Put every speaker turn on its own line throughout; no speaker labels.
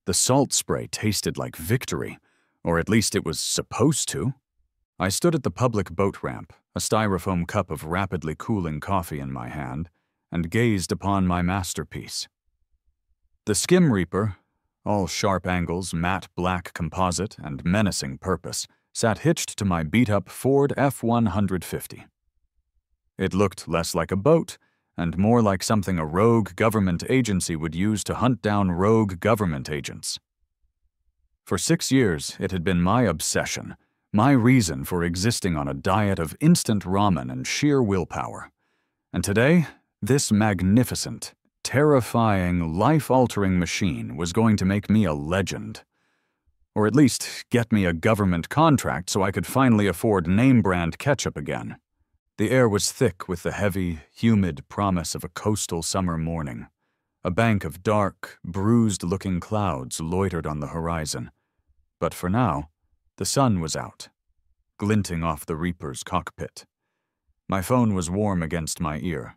The salt spray tasted like victory, or at least it was supposed to. I stood at the public boat ramp, a styrofoam cup of rapidly cooling coffee in my hand, and gazed upon my masterpiece. The skim reaper, all sharp angles, matte black composite, and menacing purpose, sat hitched to my beat-up Ford F-150. It looked less like a boat and more like something a rogue government agency would use to hunt down rogue government agents. For 6 years, it had been my obsession, my reason for existing on a diet of instant ramen and sheer willpower. And today, this magnificent, terrifying, life-altering machine was going to make me a legend. Or at least get me a government contract so I could finally afford name-brand ketchup again. The air was thick with the heavy, humid promise of a coastal summer morning. A bank of dark, bruised-looking clouds loitered on the horizon. But for now, the sun was out, glinting off the Reaper's cockpit. My phone was warm against my ear.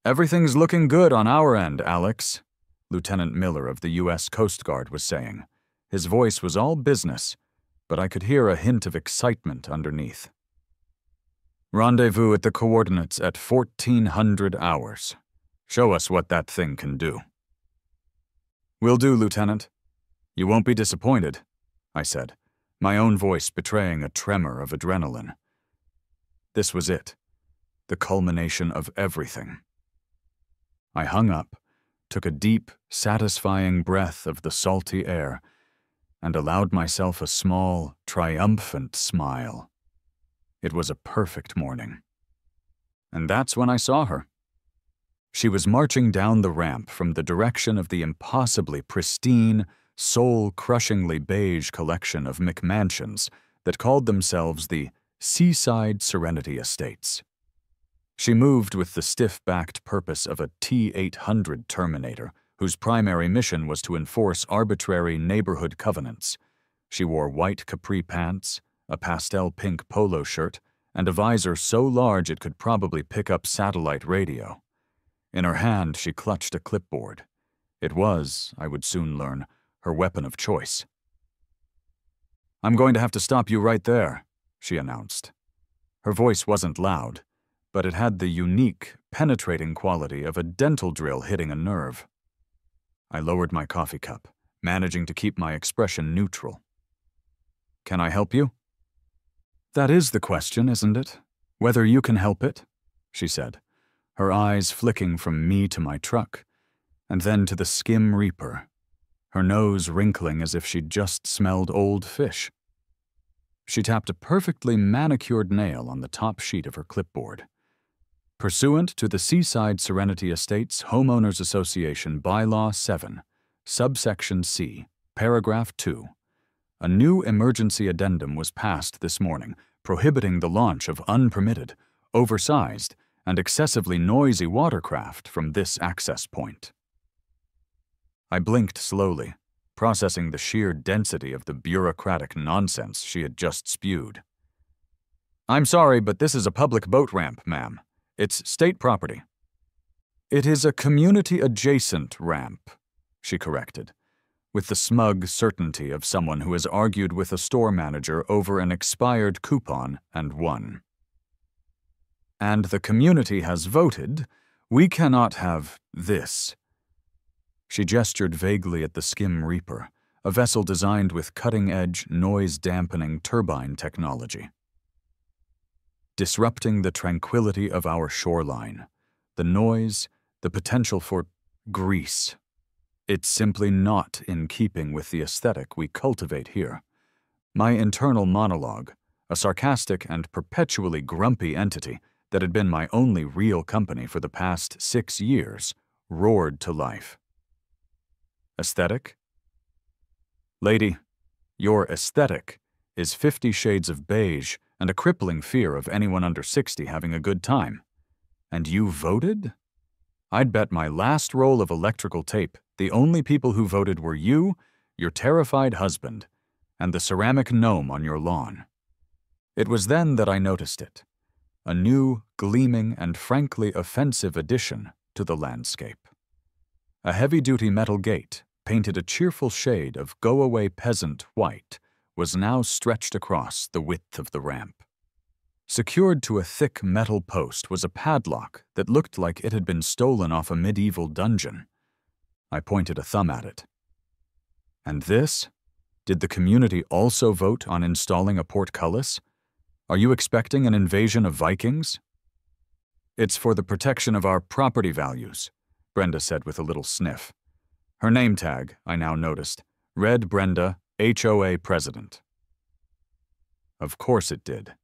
"Everything's looking good on our end, Alex," Lieutenant Miller of the U.S. Coast Guard was saying. His voice was all business, but I could hear a hint of excitement underneath. "Rendezvous at the coordinates at 1400 hours. Show us what that thing can do." "Will do, Lieutenant. You won't be disappointed," I said, my own voice betraying a tremor of adrenaline. This was it, the culmination of everything. I hung up, took a deep, satisfying breath of the salty air, and allowed myself a small, triumphant smile. It was a perfect morning. And that's when I saw her. She was marching down the ramp from the direction of the impossibly pristine, soul-crushingly beige collection of McMansions that called themselves the Seaside Serenity Estates. She moved with the stiff-backed purpose of a T-800 Terminator, whose primary mission was to enforce arbitrary neighborhood covenants. She wore white capri pants, a pastel pink polo shirt, and a visor so large it could probably pick up satellite radio. In her hand, she clutched a clipboard. It was, I would soon learn, her weapon of choice. "I'm going to have to stop you right there," she announced. Her voice wasn't loud, but it had the unique, penetrating quality of a dental drill hitting a nerve. I lowered my coffee cup, managing to keep my expression neutral. "Can I help you?" "That is the question, isn't it? Whether you can help it," she said, her eyes flicking from me to my truck, and then to the skim reaper, her nose wrinkling as if she'd just smelled old fish. She tapped a perfectly manicured nail on the top sheet of her clipboard. "Pursuant to the Seaside Serenity Estates Homeowners Association Bylaw 7, subsection C, paragraph 2, a new emergency addendum was passed this morning prohibiting the launch of unpermitted, oversized, and excessively noisy watercraft from this access point." I blinked slowly, processing the sheer density of the bureaucratic nonsense she had just spewed. "I'm sorry, but this is a public boat ramp, ma'am. It's state property." "It is a community-adjacent ramp," she corrected, with the smug certainty of someone who has argued with a store manager over an expired coupon and won. "And the community has voted, we cannot have this." She gestured vaguely at the Skim Reaper, a vessel designed with cutting-edge, noise-dampening turbine technology. Disrupting the tranquility of our shoreline, the noise, the potential for grease. It's simply not in keeping with the aesthetic we cultivate here. My internal monologue, a sarcastic and perpetually grumpy entity that had been my only real company for the past 6 years, roared to life. Aesthetic? Lady, your aesthetic is 50 shades of beige and a crippling fear of anyone under 60 having a good time. And you voted? I'd bet my last roll of electrical tape the only people who voted were you, your terrified husband, and the ceramic gnome on your lawn. It was then that I noticed it, a new, gleaming, and frankly offensive addition to the landscape. A heavy-duty metal gate, painted a cheerful shade of go-away peasant white, was now stretched across the width of the ramp. Secured to a thick metal post was a padlock that looked like it had been stolen off a medieval dungeon. I pointed a thumb at it. And this? Did the community also vote on installing a portcullis? Are you expecting an invasion of Vikings? It's for the protection of our property values, Brenda said with a little sniff. Her name tag, I now noticed, read Brenda, HOA President. Of course it did.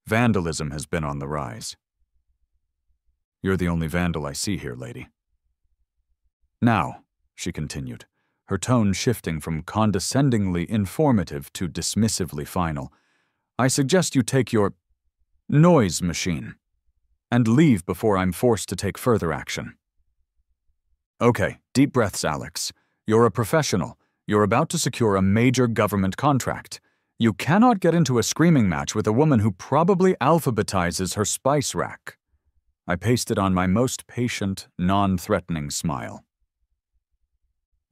Vandalism has been on the rise. You're the only vandal I see here, lady. Now, she continued, her tone shifting from condescendingly informative to dismissively final, I suggest you take your noise machine and leave before I'm forced to take further action. Okay, deep breaths, Alex. You're a professional. You're about to secure a major government contract. You cannot get into a screaming match with a woman who probably alphabetizes her spice rack. I pasted on my most patient, non-threatening smile.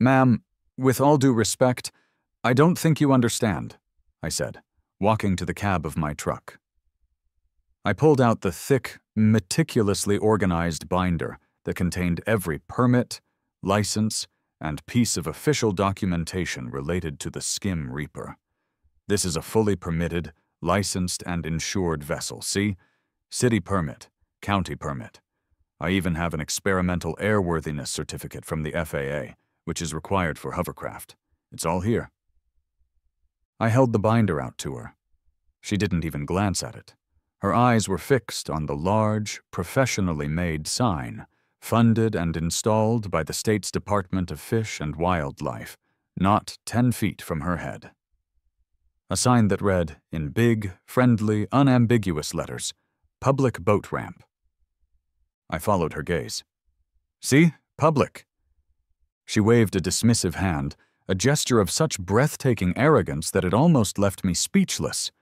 Ma'am, with all due respect, I don't think you understand, I said, walking to the cab of my truck. I pulled out the thick, meticulously organized binder that contained every permit, license, and piece of official documentation related to the Skim Reaper. This is a fully permitted, licensed, and insured vessel, see? City permit, county permit. I even have an experimental airworthiness certificate from the FAA, which is required for hovercraft. It's all here. I held the binder out to her. She didn't even glance at it. Her eyes were fixed on the large, professionally made sign, funded and installed by the state's Department of Fish and Wildlife, not 10 feet from her head. A sign that read, in big, friendly, unambiguous letters, Public Boat Ramp. I followed her gaze. See? Public. She waved a dismissive hand, a gesture of such breathtaking arrogance that it almost left me speechless.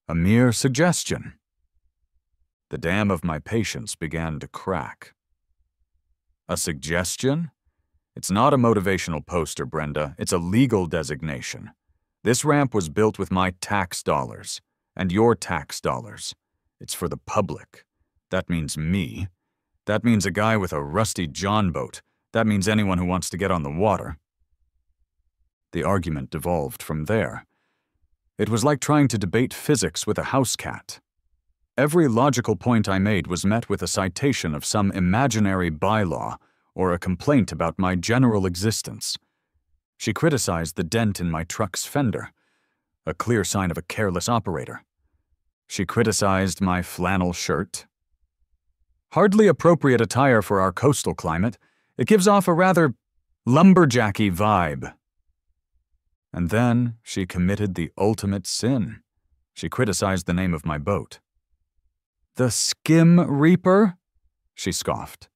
A mere suggestion. The dam of my patience began to crack. A suggestion? It's not a motivational poster, Brenda. It's a legal designation. This ramp was built with my tax dollars, and your tax dollars. It's for the public. That means me. That means a guy with a rusty John boat. That means anyone who wants to get on the water. The argument devolved from there. It was like trying to debate physics with a house cat. Every logical point I made was met with a citation of some imaginary bylaw or a complaint about my general existence. She criticized the dent in my truck's fender, a clear sign of a careless operator. She criticized my flannel shirt. Hardly appropriate attire for our coastal climate, it gives off a rather lumberjacky vibe. And then she committed the ultimate sin. She criticized the name of my boat. The Skim Reaper? She scoffed,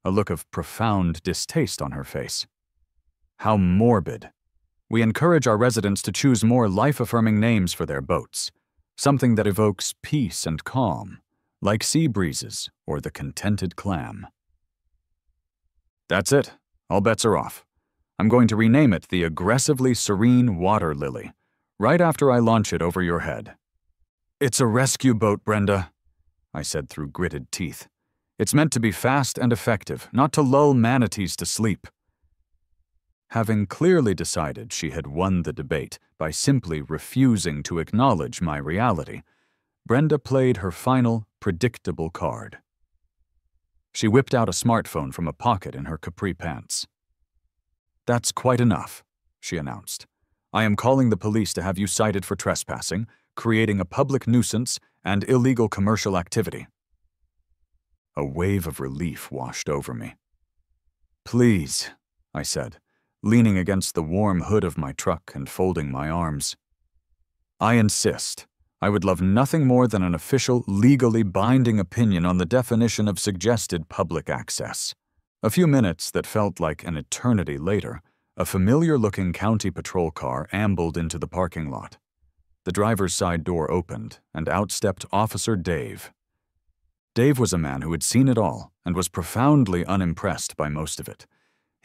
a look of profound distaste on her face. How morbid. We encourage our residents to choose more life-affirming names for their boats, something that evokes peace and calm, like sea breezes or the contented clam. That's it. All bets are off. I'm going to rename it the Aggressively Serene Water Lily, right after I launch it over your head. It's a rescue boat, Brenda, I said through gritted teeth. It's meant to be fast and effective, not to lull manatees to sleep. Having clearly decided she had won the debate by simply refusing to acknowledge my reality, Brenda played her final, predictable card. She whipped out a smartphone from a pocket in her capri pants. That's quite enough, she announced. I am calling the police to have you cited for trespassing, creating a public nuisance, and illegal commercial activity. A wave of relief washed over me. Please, I said, leaning against the warm hood of my truck and folding my arms. I insist. I would love nothing more than an official, legally binding opinion on the definition of suggested public access. A few minutes that felt like an eternity later, a familiar-looking county patrol car ambled into the parking lot. The driver's side door opened, and out stepped Officer Dave. Dave was a man who had seen it all and was profoundly unimpressed by most of it.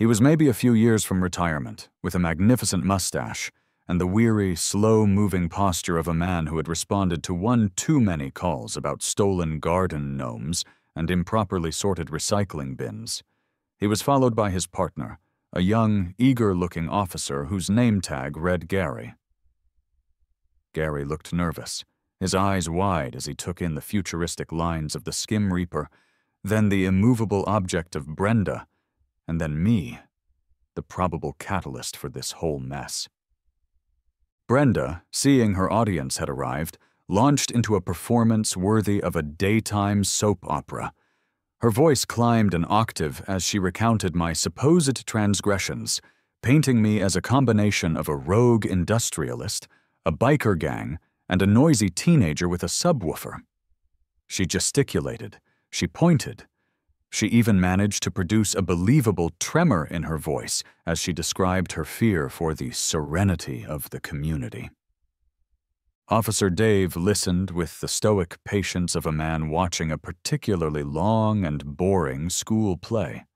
He was maybe a few years from retirement, with a magnificent mustache and the weary, slow-moving posture of a man who had responded to one too many calls about stolen garden gnomes and improperly sorted recycling bins. He was followed by his partner, a young, eager-looking officer whose name tag read Gary. Gary looked nervous, his eyes wide as he took in the futuristic lines of the Skim Reaper, then the immovable object of Brenda, and then me, the probable catalyst for this whole mess. Brenda, seeing her audience had arrived, launched into a performance worthy of a daytime soap opera. Her voice climbed an octave as she recounted my supposed transgressions, painting me as a combination of a rogue industrialist, a biker gang, and a noisy teenager with a subwoofer. She gesticulated, she pointed. She even managed to produce a believable tremor in her voice as she described her fear for the serenity of the community. Officer Dave listened with the stoic patience of a man watching a particularly long and boring school play.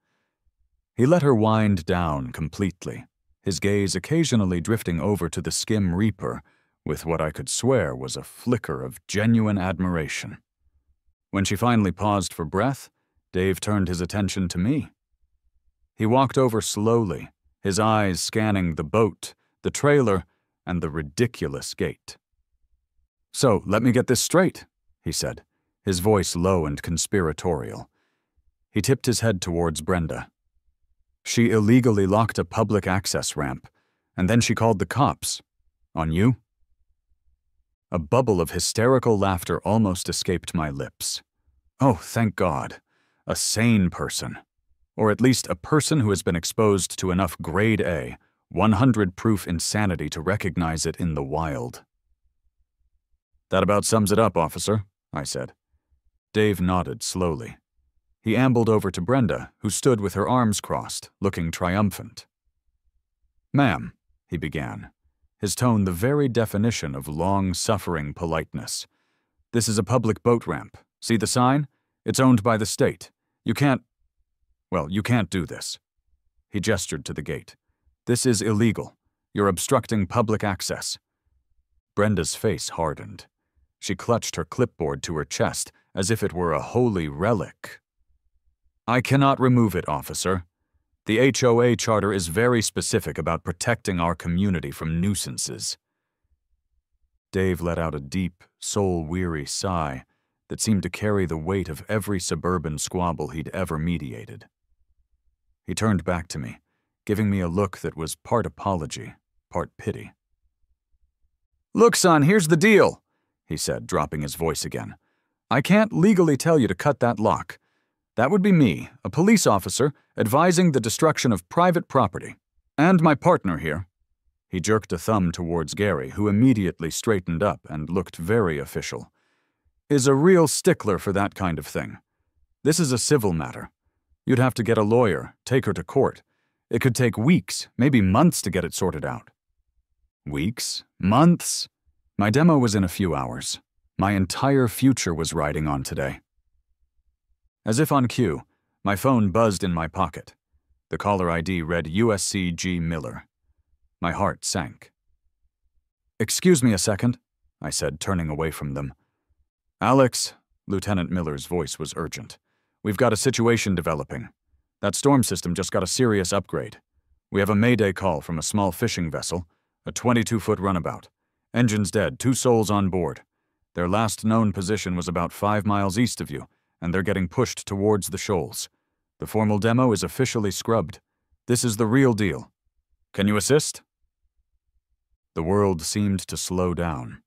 He let her wind down completely, his gaze occasionally drifting over to the Skim Reaper with what I could swear was a flicker of genuine admiration. When she finally paused for breath, Dave turned his attention to me. He walked over slowly, his eyes scanning the boat, the trailer, and the ridiculous gate. "So, let me get this straight," he said, his voice low and conspiratorial. He tipped his head towards Brenda. "She illegally locked a public access ramp, and then she called the cops. On you?" A bubble of hysterical laughter almost escaped my lips. Oh, thank God. A sane person. Or at least a person who has been exposed to enough grade A, 100-proof insanity to recognize it in the wild. "That about sums it up, officer," I said. Dave nodded slowly. He ambled over to Brenda, who stood with her arms crossed, looking triumphant. "Ma'am," he began, his tone the very definition of long-suffering politeness. "This is a public boat ramp. See the sign? It's owned by the state. You can't do this." He gestured to the gate. "This is illegal. You're obstructing public access." Brenda's face hardened. She clutched her clipboard to her chest as if it were a holy relic. "I cannot remove it, officer. The HOA charter is very specific about protecting our community from nuisances." Dave let out a deep, soul-weary sigh that seemed to carry the weight of every suburban squabble he'd ever mediated. He turned back to me, giving me a look that was part apology, part pity. "Look, son, here's the deal," he said, dropping his voice again. "I can't legally tell you to cut that lock. That would be me, a police officer, advising the destruction of private property. And my partner here." He jerked a thumb towards Gary, who immediately straightened up and looked very official. "Is a real stickler for that kind of thing. This is a civil matter. You'd have to get a lawyer, take her to court. It could take weeks, maybe months to get it sorted out." Weeks? Months? My demo was in a few hours. My entire future was riding on today. As if on cue, my phone buzzed in my pocket. The caller ID read USC G. Miller. My heart sank. "Excuse me a second," I said, turning away from them. "Alex," Lieutenant Miller's voice was urgent. "We've got a situation developing. That storm system just got a serious upgrade. We have a mayday call from a small fishing vessel, a 22-foot runabout. Engine's dead, 2 souls on board. Their last known position was about 5 miles east of you, and they're getting pushed towards the shoals. The formal demo is officially scrubbed. This is the real deal. Can you assist?" The world seemed to slow down.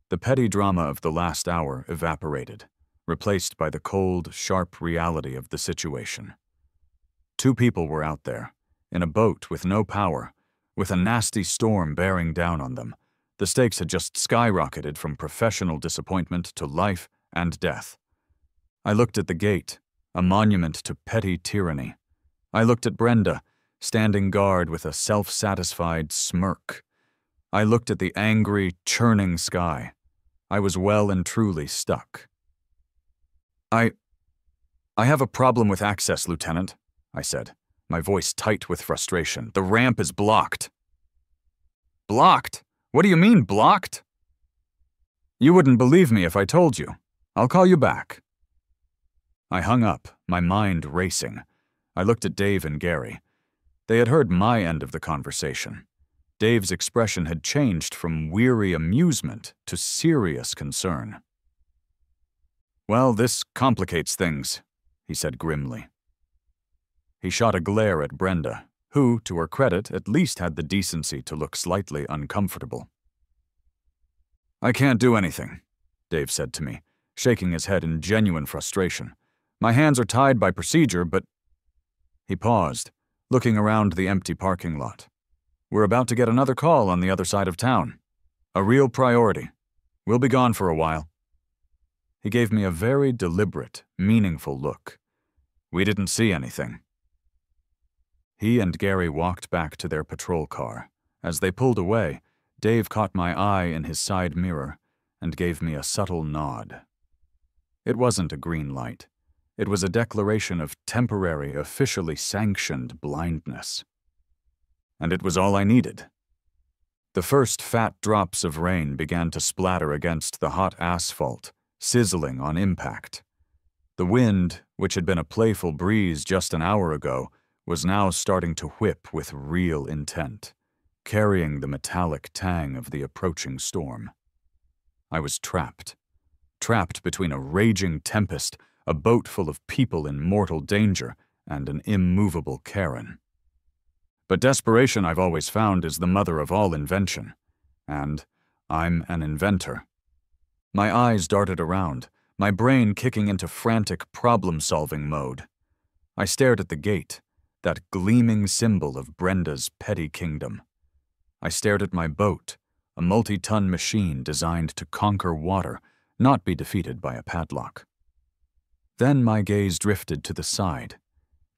The petty drama of the last hour evaporated, replaced by the cold, sharp reality of the situation. 2 people were out there, in a boat with no power, with a nasty storm bearing down on them. The stakes had just skyrocketed from professional disappointment to life and death. I looked at the gate, a monument to petty tyranny. I looked at Brenda, standing guard with a self-satisfied smirk. I looked at the angry, churning sky. I was well and truly stuck. I have a problem with access, Lieutenant," I said, my voice tight with frustration. "The ramp is blocked." "Blocked? What do you mean, blocked?" "You wouldn't believe me if I told you. I'll call you back." I hung up, my mind racing. I looked at Dave and Gary. They had heard my end of the conversation. Dave's expression had changed from weary amusement to serious concern. "Well, this complicates things," he said grimly. He shot a glare at Brenda, who, to her credit, at least had the decency to look slightly uncomfortable. "I can't do anything," Dave said to me, shaking his head in genuine frustration. "My hands are tied by procedure, but—" He paused, looking around the empty parking lot. "We're about to get another call on the other side of town. A real priority. We'll be gone for a while." He gave me a very deliberate, meaningful look. We didn't see anything. He and Gary walked back to their patrol car. As they pulled away, Dave caught my eye in his side mirror and gave me a subtle nod. It wasn't a green light. It was a declaration of temporary, officially sanctioned blindness. And it was all I needed. The first fat drops of rain began to splatter against the hot asphalt, sizzling on impact. The wind, which had been a playful breeze just an hour ago, was now starting to whip with real intent, carrying the metallic tang of the approaching storm. I was trapped between a raging tempest, a boat full of people in mortal danger, and an immovable Karen. But desperation, I've always found, is the mother of all invention. And I'm an inventor. My eyes darted around, my brain kicking into frantic problem-solving mode. I stared at the gate, that gleaming symbol of Brenda's petty kingdom. I stared at my boat, a multi-ton machine designed to conquer water, not be defeated by a padlock. Then my gaze drifted to the side,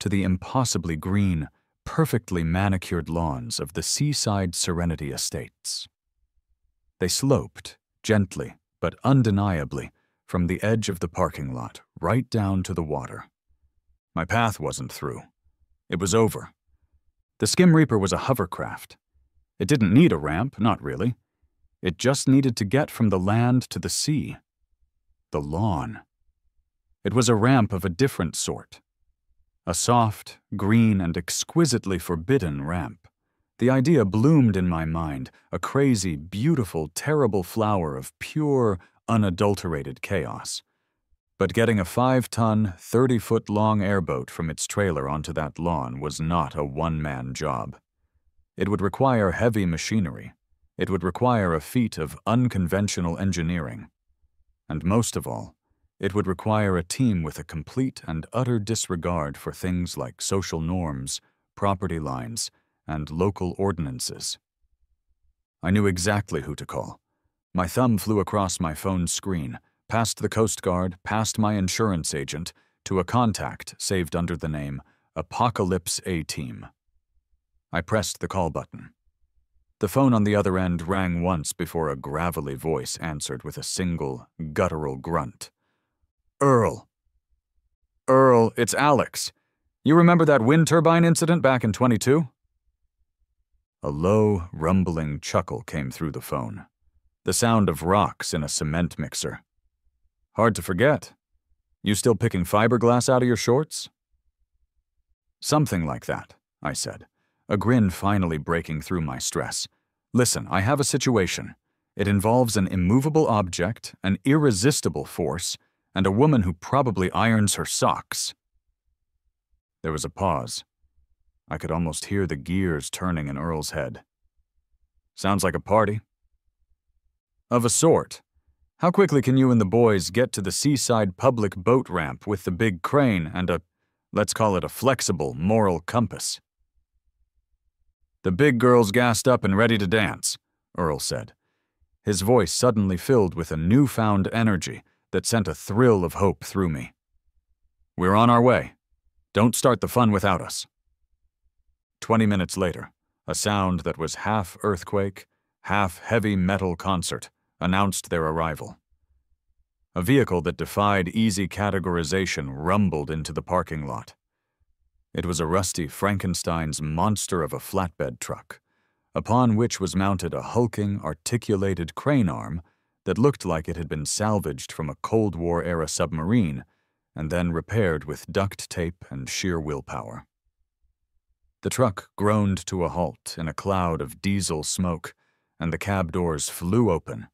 to the impossibly green, perfectly manicured lawns of the seaside Serenity Estates. They sloped, gently but undeniably, from the edge of the parking lot right down to the water. My path wasn't through. It was over. The Skim Reaper was a hovercraft. It didn't need a ramp, not really. It just needed to get from the land to the sea. The lawn. It was a ramp of a different sort. A soft, green, and exquisitely forbidden ramp. The idea bloomed in my mind, a crazy, beautiful, terrible flower of pure, unadulterated chaos. But getting a 5-ton, 30-foot-long airboat from its trailer onto that lawn was not a one-man job. It would require heavy machinery. It would require a feat of unconventional engineering. And most of all, it would require a team with a complete and utter disregard for things like social norms, property lines, and local ordinances. I knew exactly who to call. My thumb flew across my phone's screen, past the Coast Guard, past my insurance agent, to a contact saved under the name Apocalypse A-Team. I pressed the call button. The phone on the other end rang once before a gravelly voice answered with a single, guttural grunt. "Earl. Earl, it's Alex. You remember that wind turbine incident back in 22? A low, rumbling chuckle came through the phone. The sound of rocks in a cement mixer. "Hard to forget. You still picking fiberglass out of your shorts?" "Something like that," I said, a grin finally breaking through my stress. "Listen, I have a situation. It involves an immovable object, an irresistible force, and a woman who probably irons her socks." There was a pause. I could almost hear the gears turning in Earl's head. "Sounds like a party." "Of a sort. How quickly can you and the boys get to the seaside public boat ramp with the big crane and let's call it a flexible, moral compass?" "The big girl's gassed up and ready to dance," Earl said. His voice suddenly filled with a newfound energy that sent a thrill of hope through me. "We're on our way. Don't start the fun without us." 20 minutes later, a sound that was half earthquake, half heavy metal concert announced their arrival. A vehicle that defied easy categorization rumbled into the parking lot. It was a rusty Frankenstein's monster of a flatbed truck, upon which was mounted a hulking, articulated crane arm that looked like it had been salvaged from a Cold War-era submarine and then repaired with duct tape and sheer willpower. The truck groaned to a halt in a cloud of diesel smoke, and the cab doors flew open.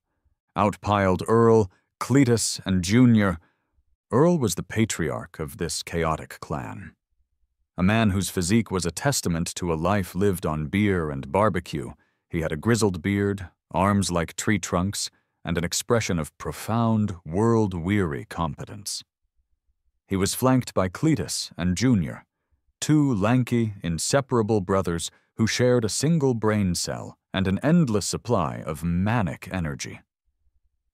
Out piled Earl, Cletus, and Junior. Earl was the patriarch of this chaotic clan. A man whose physique was a testament to a life lived on beer and barbecue. He had a grizzled beard, arms like tree trunks, and an expression of profound, world-weary competence. He was flanked by Cletus and Junior, two lanky, inseparable brothers who shared a single brain cell and an endless supply of manic energy.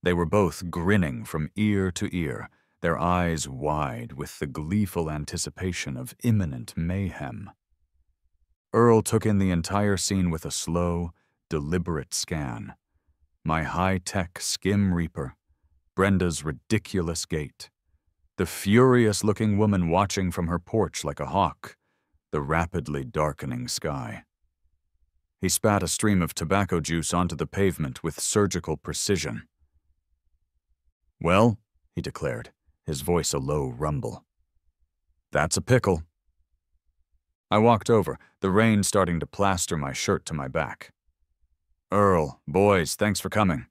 They were both grinning from ear to ear, their eyes wide with the gleeful anticipation of imminent mayhem. Earl took in the entire scene with a slow, deliberate scan. My high-tech skim reaper, Brenda's ridiculous gait, the furious-looking woman watching from her porch like a hawk, the rapidly darkening sky. He spat a stream of tobacco juice onto the pavement with surgical precision. "Well," he declared, his voice a low rumble. "That's a pickle." I walked over, the rain starting to plaster my shirt to my back. "Earl, boys, thanks for coming."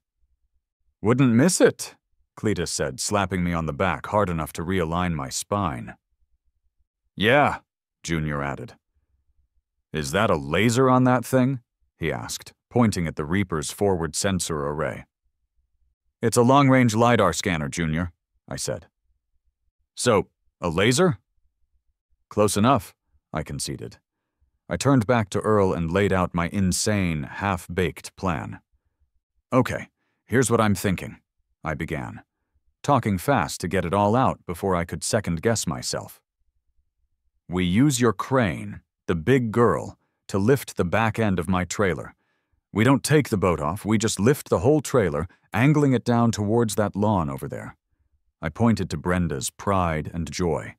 "Wouldn't miss it," Cletus said, slapping me on the back hard enough to realign my spine. "Yeah," Junior added. "Is that a laser on that thing?" he asked, pointing at the Reaper's forward sensor array. "It's a long-range LiDAR scanner, Junior," I said. "So, a laser?" "Close enough," I conceded. I turned back to Earl and laid out my insane, half-baked plan. "Okay, here's what I'm thinking," I began, talking fast to get it all out before I could second-guess myself. "We use your crane, the big girl, to lift the back end of my trailer. We don't take the boat off, we just lift the whole trailer, angling it down towards that lawn over there." I pointed to Brenda's pride and joy.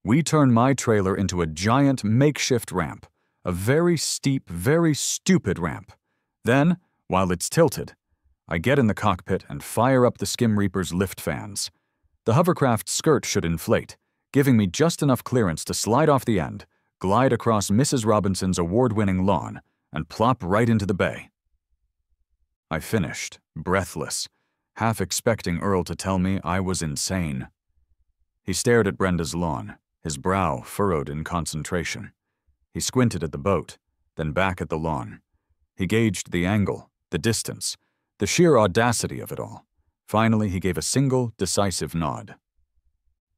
"We turn my trailer into a giant makeshift ramp, a very steep, very stupid ramp. Then, while it's tilted, I get in the cockpit and fire up the Skim Reaper's lift fans. The hovercraft's skirt should inflate, giving me just enough clearance to slide off the end, glide across Mrs. Robinson's award-winning lawn, and plop right into the bay." I finished, breathless, half expecting Earl to tell me I was insane. He stared at Brenda's lawn, his brow furrowed in concentration. He squinted at the boat, then back at the lawn. He gauged the angle, the distance, the sheer audacity of it all. Finally, he gave a single, decisive nod.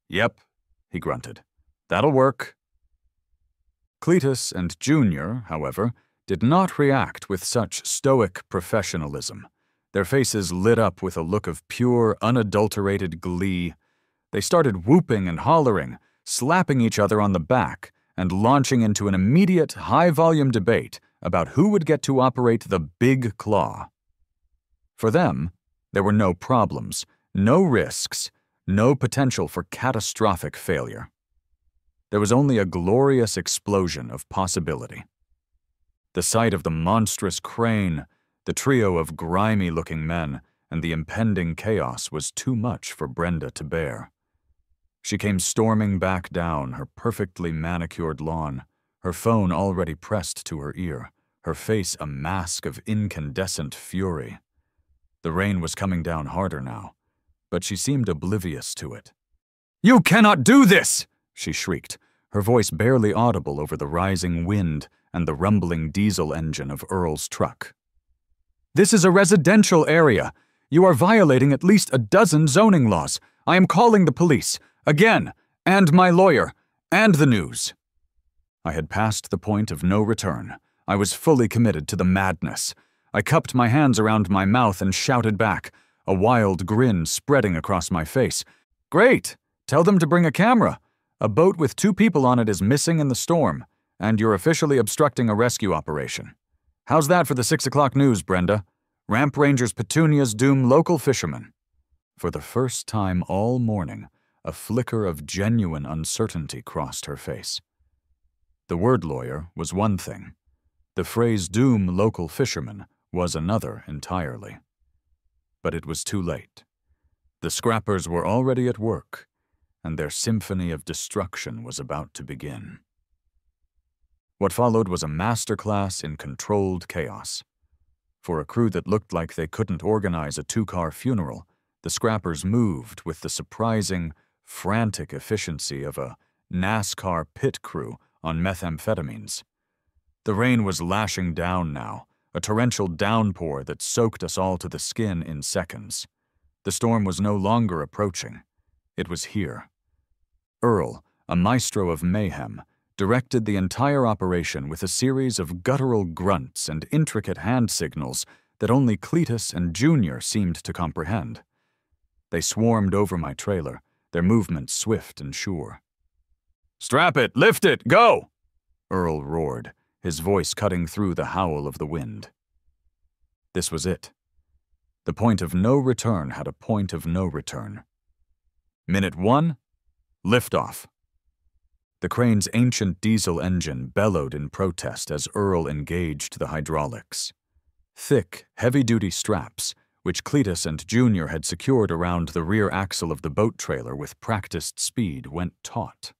"Yep," he grunted. "That'll work." Cletus and Junior, however, did not react with such stoic professionalism. Their faces lit up with a look of pure, unadulterated glee. They started whooping and hollering, slapping each other on the back, and launching into an immediate, high-volume debate about who would get to operate the Big Claw. For them, there were no problems, no risks, no potential for catastrophic failure. There was only a glorious explosion of possibility. The sight of the monstrous crane, the trio of grimy-looking men, and the impending chaos was too much for Brenda to bear. She came storming back down her perfectly manicured lawn, her phone already pressed to her ear, her face a mask of incandescent fury. The rain was coming down harder now, but she seemed oblivious to it. "You cannot do this!" she shrieked, her voice barely audible over the rising wind and the rumbling diesel engine of Earl's truck. "This is a residential area. You are violating at least a dozen zoning laws. I am calling the police, again, and my lawyer, and the news." I had passed the point of no return. I was fully committed to the madness. I cupped my hands around my mouth and shouted back, a wild grin spreading across my face. "Great! Tell them to bring a camera. A boat with 2 people on it is missing in the storm, and you're officially obstructing a rescue operation. How's that for the 6 o'clock news, Brenda? Ramp Rangers Petunias doom local fishermen." For the first time all morning, a flicker of genuine uncertainty crossed her face. The word lawyer was one thing. The phrase doom local fishermen was another entirely. But it was too late. The scrappers were already at work, and their symphony of destruction was about to begin. What followed was a masterclass in controlled chaos. For a crew that looked like they couldn't organize a two-car funeral, the scrappers moved with the surprising, frantic efficiency of a NASCAR pit crew on methamphetamines. The rain was lashing down now, a torrential downpour that soaked us all to the skin in seconds. The storm was no longer approaching. It was here. Earl, a maestro of mayhem, directed the entire operation with a series of guttural grunts and intricate hand signals that only Cletus and Junior seemed to comprehend. They swarmed over my trailer, their movements swift and sure. "Strap it! Lift it! Go!" Earl roared, his voice cutting through the howl of the wind. This was it. The point of no return had a point of no return. Minute 1, liftoff. The crane's ancient diesel engine bellowed in protest as Earl engaged the hydraulics. Thick, heavy-duty straps, which Cletus and Junior had secured around the rear axle of the boat trailer with practiced speed, went taut.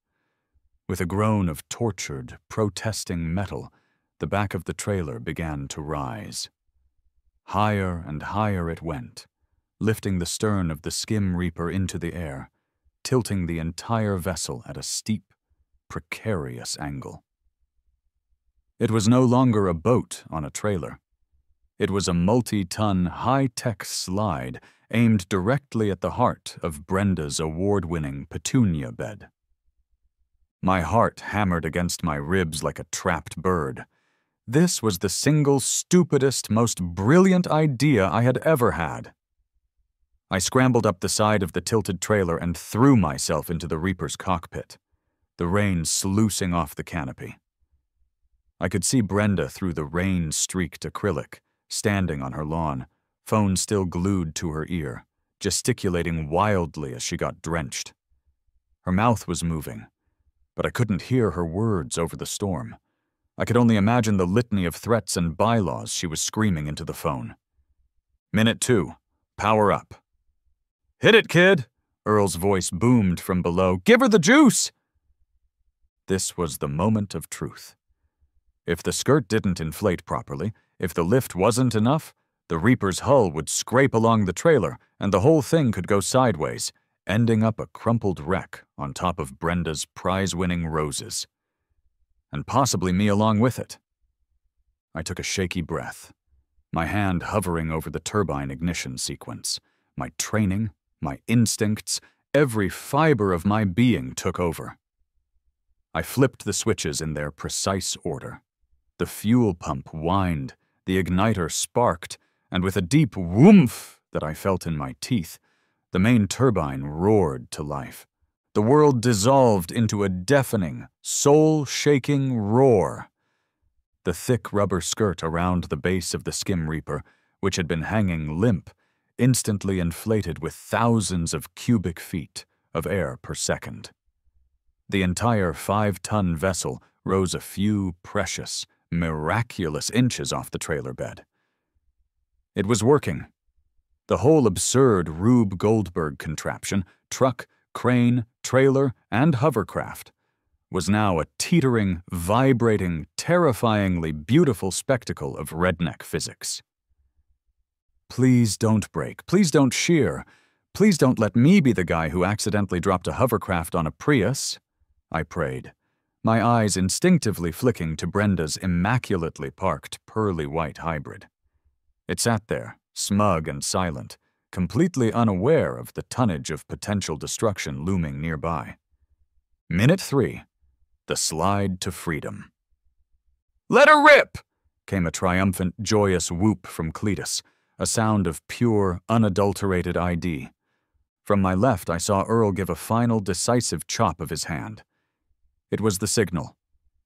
With a groan of tortured, protesting metal, the back of the trailer began to rise. Higher and higher it went, lifting the stern of the skim reaper into the air, tilting the entire vessel at a steep, precarious angle. It was no longer a boat on a trailer. It was a multi-ton, high-tech slide aimed directly at the heart of Brenda's award-winning petunia bed. My heart hammered against my ribs like a trapped bird. This was the single stupidest, most brilliant idea I had ever had. I scrambled up the side of the tilted trailer and threw myself into the Reaper's cockpit, the rain sluicing off the canopy. I could see Brenda through the rain-streaked acrylic, standing on her lawn, phone still glued to her ear, gesticulating wildly as she got drenched. Her mouth was moving, but I couldn't hear her words over the storm. I could only imagine the litany of threats and bylaws she was screaming into the phone. Minute 2, power up. "Hit it, kid!" Earl's voice boomed from below. "Give her the juice!" This was the moment of truth. If the skirt didn't inflate properly, if the lift wasn't enough, the Reaper's hull would scrape along the trailer and the whole thing could go sideways, ending up a crumpled wreck on top of Brenda's prize-winning roses. And possibly me along with it. I took a shaky breath, my hand hovering over the turbine ignition sequence. My training, my instincts, every fiber of my being took over. I flipped the switches in their precise order. The fuel pump whined, the igniter sparked, and with a deep whoomph that I felt in my teeth, the main turbine roared to life. The world dissolved into a deafening, soul-shaking roar. The thick rubber skirt around the base of the skim reaper, which had been hanging limp, instantly inflated with thousands of cubic feet of air per second. The entire 5-ton vessel rose a few precious, miraculous inches off the trailer bed. It was working. The whole absurd Rube Goldberg contraption, truck, crane, trailer, and hovercraft, was now a teetering, vibrating, terrifyingly beautiful spectacle of redneck physics. "Please don't break. Please don't shear. Please don't let me be the guy who accidentally dropped a hovercraft on a Prius," I prayed, my eyes instinctively flicking to Brenda's immaculately parked pearly-white hybrid. It sat there, smug and silent, completely unaware of the tonnage of potential destruction looming nearby. Minute 3, the slide to freedom. "Let her rip!" came a triumphant, joyous whoop from Cletus, a sound of pure, unadulterated ID. From my left, I saw Earl give a final, decisive chop of his hand. It was the signal.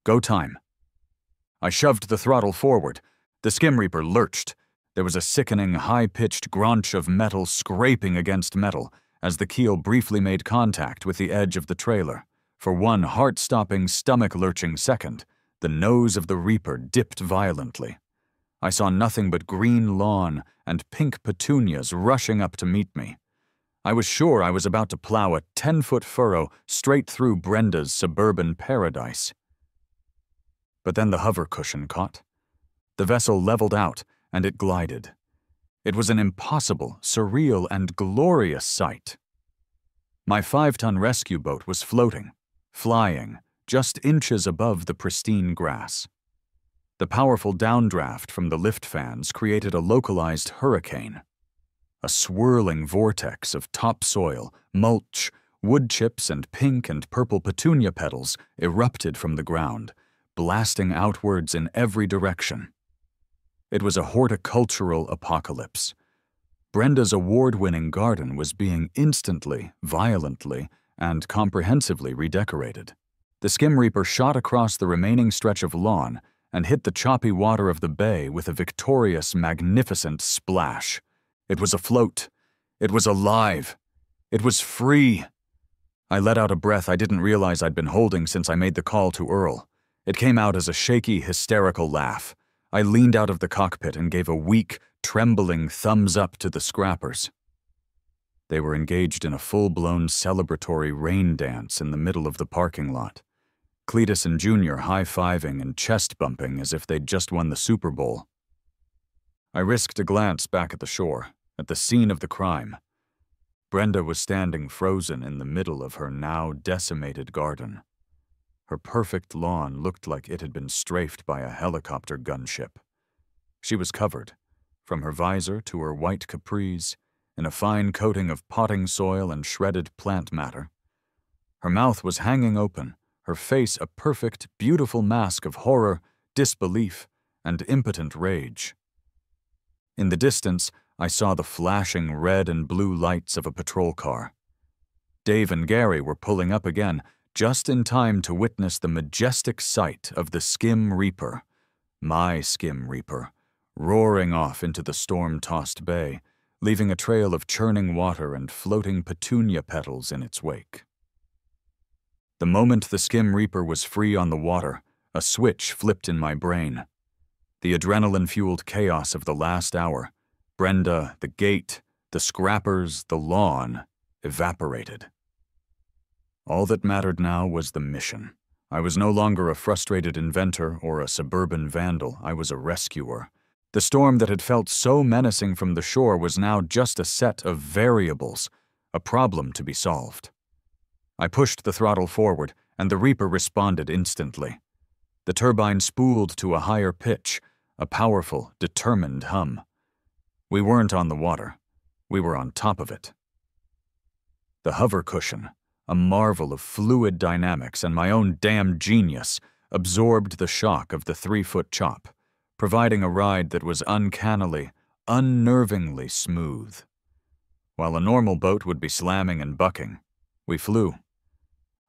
Go time. I shoved the throttle forward. The skim reaper lurched. There was a sickening, high-pitched grunch of metal scraping against metal as the keel briefly made contact with the edge of the trailer. For one heart-stopping, stomach-lurching second, The nose of the Reaper dipped violently. I saw nothing but green lawn and pink petunias rushing up to meet me. I was sure I was about to plow a 10-foot furrow straight through Brenda's suburban paradise. But then the hover cushion caught. The vessel leveled out, and it glided. It was an impossible, surreal, and glorious sight. My 5-ton rescue boat was floating, flying, just inches above the pristine grass. The powerful downdraft from the lift fans created a localized hurricane. A swirling vortex of topsoil, mulch, wood chips, and pink and purple petunia petals erupted from the ground, blasting outwards in every direction. It was a horticultural apocalypse. Brenda's award-winning garden was being instantly, violently, and comprehensively redecorated. The skim reaper shot across the remaining stretch of lawn and hit the choppy water of the bay with a victorious, magnificent splash. It was afloat. It was alive. It was free. I let out a breath I didn't realize I'd been holding since I made the call to Earl. It came out as a shaky, hysterical laugh. I leaned out of the cockpit and gave a weak, trembling thumbs up to the scrappers. They were engaged in a full-blown celebratory rain dance in the middle of the parking lot. Cletus and Junior high-fiving and chest-bumping as if they'd just won the Super Bowl. I risked a glance back at the shore, at the scene of the crime. Brenda was standing frozen in the middle of her now decimated garden. Her perfect lawn looked like it had been strafed by a helicopter gunship. She was covered, from her visor to her white capris, in a fine coating of potting soil and shredded plant matter. Her mouth was hanging open, her face a perfect, beautiful mask of horror, disbelief, and impotent rage. In the distance, I saw the flashing red and blue lights of a patrol car. Dave and Gary were pulling up again, just in time to witness the majestic sight of the Skim Reaper, my Skim Reaper, roaring off into the storm-tossed bay, leaving a trail of churning water and floating petunia petals in its wake. The moment the Skim Reaper was free on the water, a switch flipped in my brain. The adrenaline-fueled chaos of the last hour, Brenda, the gate, the scrappers, the lawn, evaporated. All that mattered now was the mission. I was no longer a frustrated inventor or a suburban vandal. I was a rescuer. The storm that had felt so menacing from the shore was now just a set of variables, a problem to be solved. I pushed the throttle forward, and the Reaper responded instantly. The turbine spooled to a higher pitch, a powerful, determined hum. We weren't on the water. We were on top of it. The hover cushion, a marvel of fluid dynamics and my own damn genius, absorbed the shock of the 3-foot chop, providing a ride that was uncannily, unnervingly smooth. While a normal boat would be slamming and bucking, we flew.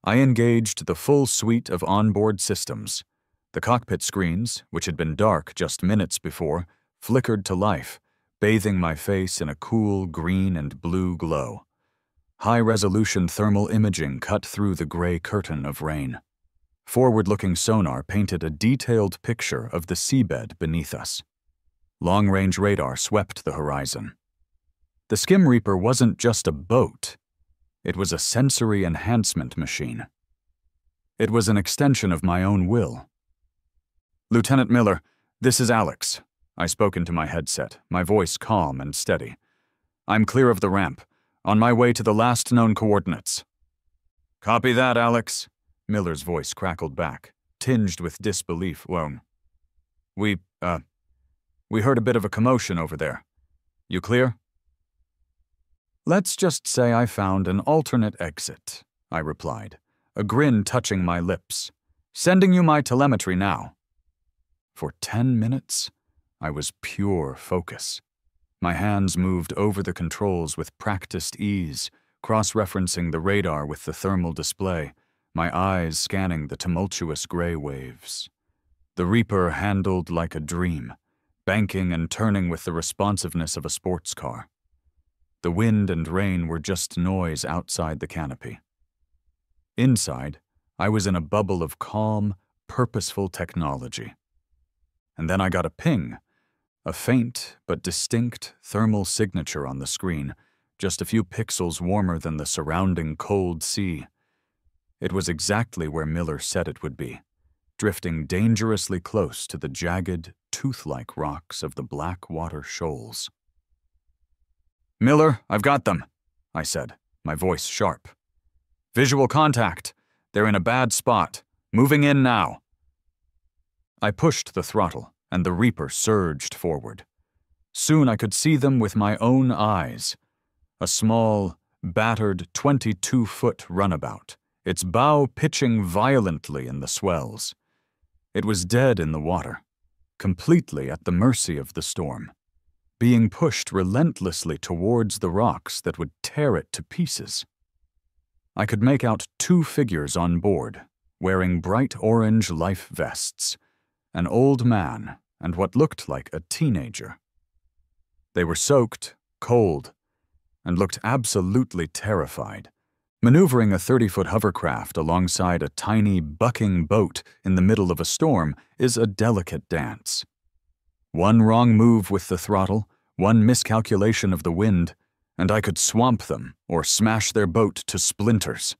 I engaged the full suite of onboard systems. The cockpit screens, which had been dark just minutes before, flickered to life, bathing my face in a cool green and blue glow. High-resolution thermal imaging cut through the gray curtain of rain. Forward-looking sonar painted a detailed picture of the seabed beneath us. Long-range radar swept the horizon. The Skim Reaper wasn't just a boat. It was a sensory enhancement machine. It was an extension of my own will. "Lieutenant Miller, this is Alex." I spoke into my headset, my voice calm and steady. "I'm clear of the ramp, on my way to the last known coordinates." "Copy that, Alex," Miller's voice crackled back, tinged with disbelief. We heard a bit of a commotion over there. You clear?" "Let's just say I found an alternate exit," I replied, a grin touching my lips. "Sending you my telemetry now." For 10 minutes, I was pure focus. My hands moved over the controls with practiced ease, cross-referencing the radar with the thermal display, my eyes scanning the tumultuous gray waves. The Reaper handled like a dream, banking and turning with the responsiveness of a sports car. The wind and rain were just noise outside the canopy. Inside, I was in a bubble of calm, purposeful technology. And then I got a ping, a faint but distinct thermal signature on the screen, just a few pixels warmer than the surrounding cold sea. It was exactly where Miller said it would be, drifting dangerously close to the jagged, tooth-like rocks of the Blackwater Shoals. "Miller, I've got them," I said, my voice sharp. "Visual contact. They're in a bad spot. Moving in now." I pushed the throttle, and the Reaper surged forward. Soon I could see them with my own eyes. A small, battered 22-foot runabout, its bow pitching violently in the swells. It was dead in the water, completely at the mercy of the storm, being pushed relentlessly towards the rocks that would tear it to pieces. I could make out 2 figures on board, wearing bright orange life vests, an old man and what looked like a teenager. They were soaked, cold, and looked absolutely terrified. Maneuvering a 30-foot hovercraft alongside a tiny, bucking boat in the middle of a storm is a delicate dance. One wrong move with the throttle, one miscalculation of the wind, and I could swamp them or smash their boat to splinters.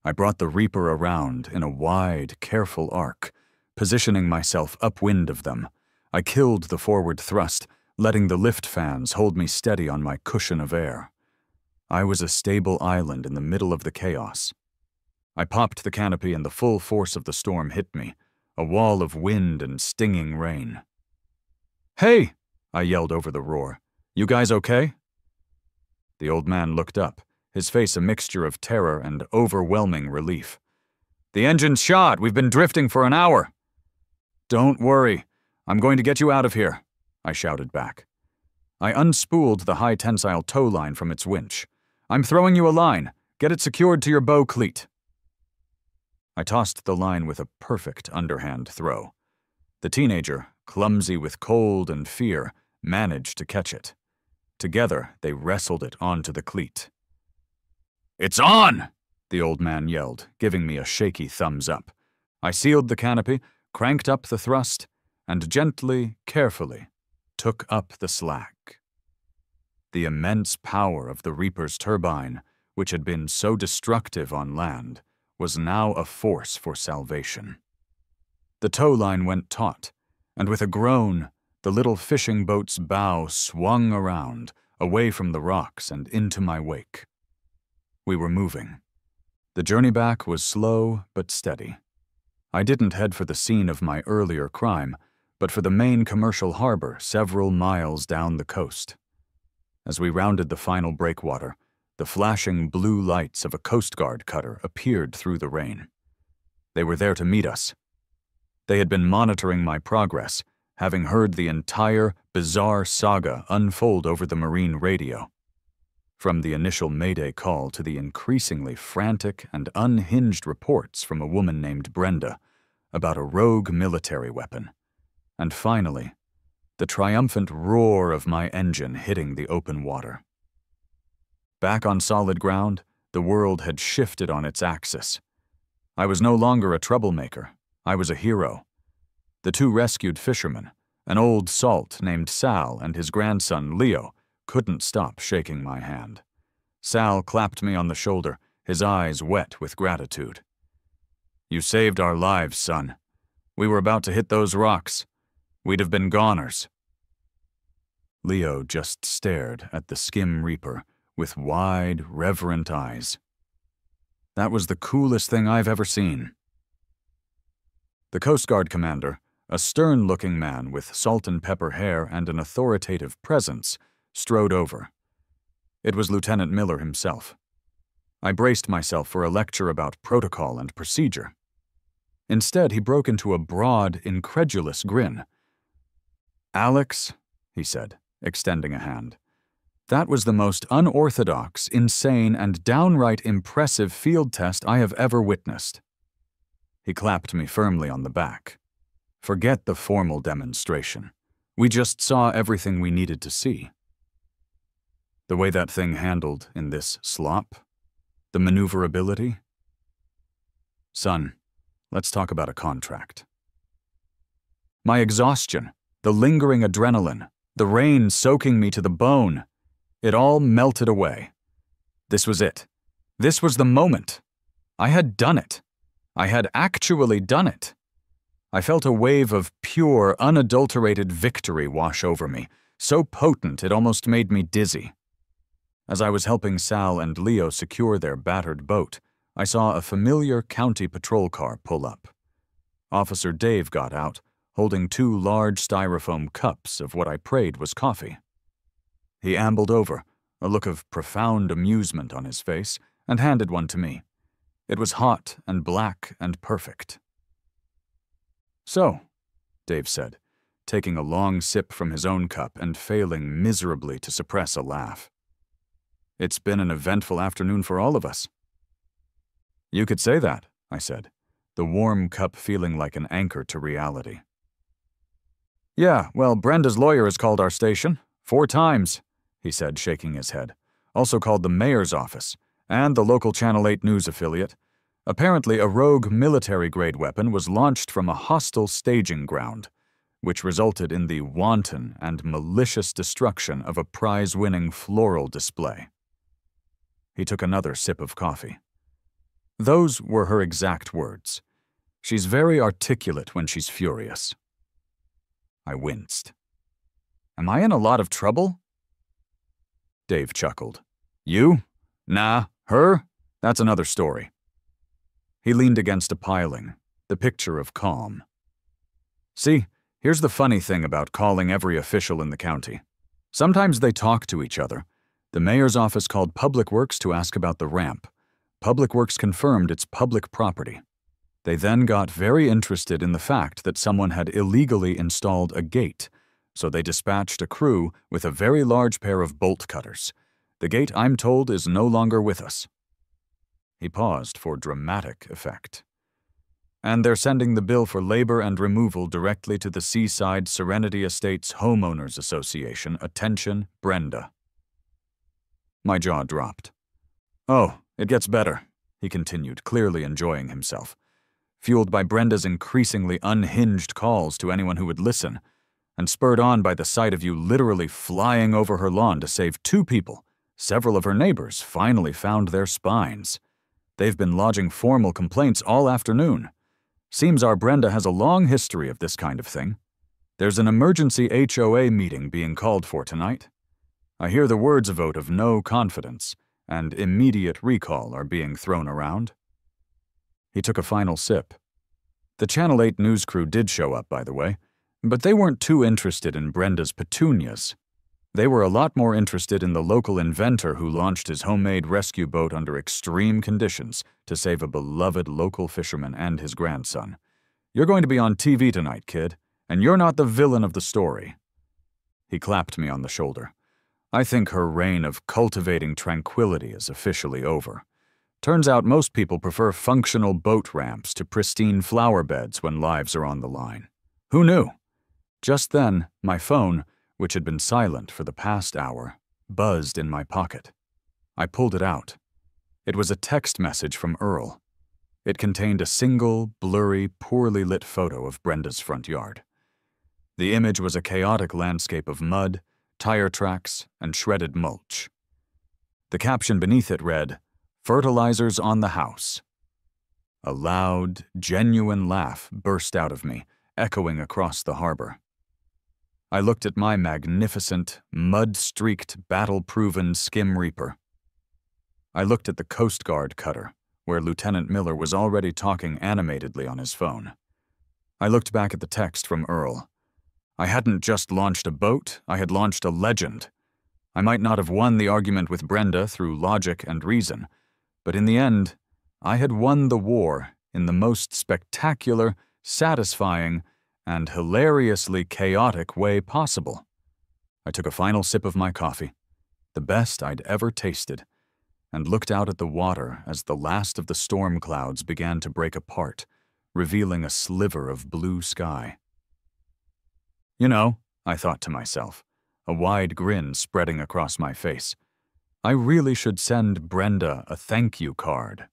I brought the Reaper around in a wide, careful arc, positioning myself upwind of them. I killed the forward thrust, letting the lift fans hold me steady on my cushion of air. I was a stable island in the middle of the chaos. I popped the canopy and the full force of the storm hit me, a wall of wind and stinging rain. "Hey!" I yelled over the roar. "You guys okay?" The old man looked up, his face a mixture of terror and overwhelming relief. "The engine's shot. We've been drifting for an hour." "Don't worry. I'm going to get you out of here," I shouted back. I unspooled the high-tensile tow line from its winch. "I'm throwing you a line. Get it secured to your bow cleat." I tossed the line with a perfect underhand throw. The teenager, clumsy with cold and fear, managed to catch it. Together, they wrestled it onto the cleat. "It's on!" the old man yelled, giving me a shaky thumbs up. I sealed the canopy, cranked up the thrust, and gently, carefully, took up the slack. The immense power of the Reaper's turbine, which had been so destructive on land, was now a force for salvation. The tow line went taut, and with a groan, the little fishing boat's bow swung around, away from the rocks and into my wake. We were moving. The journey back was slow but steady. I didn't head for the scene of my earlier crime, but for the main commercial harbor several miles down the coast. As we rounded the final breakwater, the flashing blue lights of a Coast Guard cutter appeared through the rain. They were there to meet us. They had been monitoring my progress, having heard the entire bizarre saga unfold over the marine radio. From the initial Mayday call to the increasingly frantic and unhinged reports from a woman named Brenda about a rogue military weapon. And finally, the triumphant roar of my engine hitting the open water. Back on solid ground, the world had shifted on its axis. I was no longer a troublemaker. I was a hero. The 2 rescued fishermen, an old salt named Sal and his grandson Leo, couldn't stop shaking my hand. Sal clapped me on the shoulder, his eyes wet with gratitude. "You saved our lives, son. We were about to hit those rocks. We'd have been goners." Leo just stared at the skim Reaper with wide, reverent eyes. That was the coolest thing I've ever seen. The Coast Guard commander, a stern-looking man with salt and pepper hair and an authoritative presence, strode over. It was Lieutenant Miller himself. I braced myself for a lecture about protocol and procedure. Instead, he broke into a broad, incredulous grin. "Alex," he said, extending a hand, "that was the most unorthodox, insane, and downright impressive field test I have ever witnessed." He clapped me firmly on the back. "Forget the formal demonstration. We just saw everything we needed to see. The way that thing handled in this slop, the maneuverability. Son, Let's talk about a contract. My exhaustion, the lingering adrenaline, the rain soaking me to the bone, it all melted away. This was it. This was the moment. I had done it. I had actually done it. I felt a wave of pure, unadulterated victory wash over me, so potent it almost made me dizzy. As I was helping Sal and Leo secure their battered boat, I saw a familiar county patrol car pull up. Officer Dave got out, holding 2 large styrofoam cups of what I prayed was coffee. He ambled over, a look of profound amusement on his face, and handed one to me. It was hot and black and perfect. "So," Dave said, taking a long sip from his own cup and failing miserably to suppress a laugh. "It's been an eventful afternoon for all of us." "You could say that," I said, the warm cup feeling like an anchor to reality. "Yeah, well, Brenda's lawyer has called our station 4 times, he said, shaking his head. "Also called the mayor's office, and the local Channel 8 news affiliate. Apparently a rogue military-grade weapon was launched from a hostile staging ground, which resulted in the wanton and malicious destruction of a prize-winning floral display." He took another sip of coffee. Those were her exact words. "She's very articulate when she's furious." I winced. "Am I in a lot of trouble?" Dave chuckled. "You? Nah, her? That's another story." He leaned against a piling, the picture of calm. "See, here's the funny thing about calling every official in the county. Sometimes they talk to each other. The mayor's office called Public Works to ask about the ramp. Public Works confirmed it's public property. They then got very interested in the fact that someone had illegally installed a gate, so they dispatched a crew with a very large pair of bolt cutters. The gate, I'm told, is no longer with us." He paused for dramatic effect. "And they're sending the bill for labor and removal directly to the Seaside Serenity Estates Homeowners Association. Attention, Brenda." My jaw dropped. "Oh, it gets better," he continued, clearly enjoying himself, fueled by Brenda's increasingly unhinged calls to anyone who would listen, and spurred on by the sight of you literally flying over her lawn to save 2 people. Several of her neighbors finally found their spines. They've been lodging formal complaints all afternoon. Seems our Brenda has a long history of this kind of thing. There's an emergency HOA meeting being called for tonight. I hear the words vote of no confidence and immediate recall are being thrown around." He took a final sip. The Channel 8 news crew did show up, by the way, but they weren't too interested in Brenda's petunias. They were a lot more interested in the local inventor who launched his homemade rescue boat under extreme conditions to save a beloved local fisherman and his grandson. "You're going to be on TV tonight, kid, and you're not the villain of the story." He clapped me on the shoulder. "I think her reign of cultivating tranquility is officially over. Turns out most people prefer functional boat ramps to pristine flower beds when lives are on the line. Who knew?" Just then, my phone, which had been silent for the past hour, buzzed in my pocket. I pulled it out. It was a text message from Earl. It contained a single, blurry, poorly lit photo of Brenda's front yard. The image was a chaotic landscape of mud, tire tracks, and shredded mulch. The caption beneath it read, "Fertilizers on the house." A loud, genuine laugh burst out of me, echoing across the harbor. I looked at my magnificent, mud-streaked, battle-proven skim reaper. I looked at the Coast Guard cutter, where Lieutenant Miller was already talking animatedly on his phone. I looked back at the text from Earl. I hadn't just launched a boat, I had launched a legend. I might not have won the argument with Brenda through logic and reason, but in the end, I had won the war in the most spectacular, satisfying, and hilariously chaotic way possible. I took a final sip of my coffee, the best I'd ever tasted, and looked out at the water as the last of the storm clouds began to break apart, revealing a sliver of blue sky. You know, I thought to myself, a wide grin spreading across my face, I really should send Brenda a thank you card.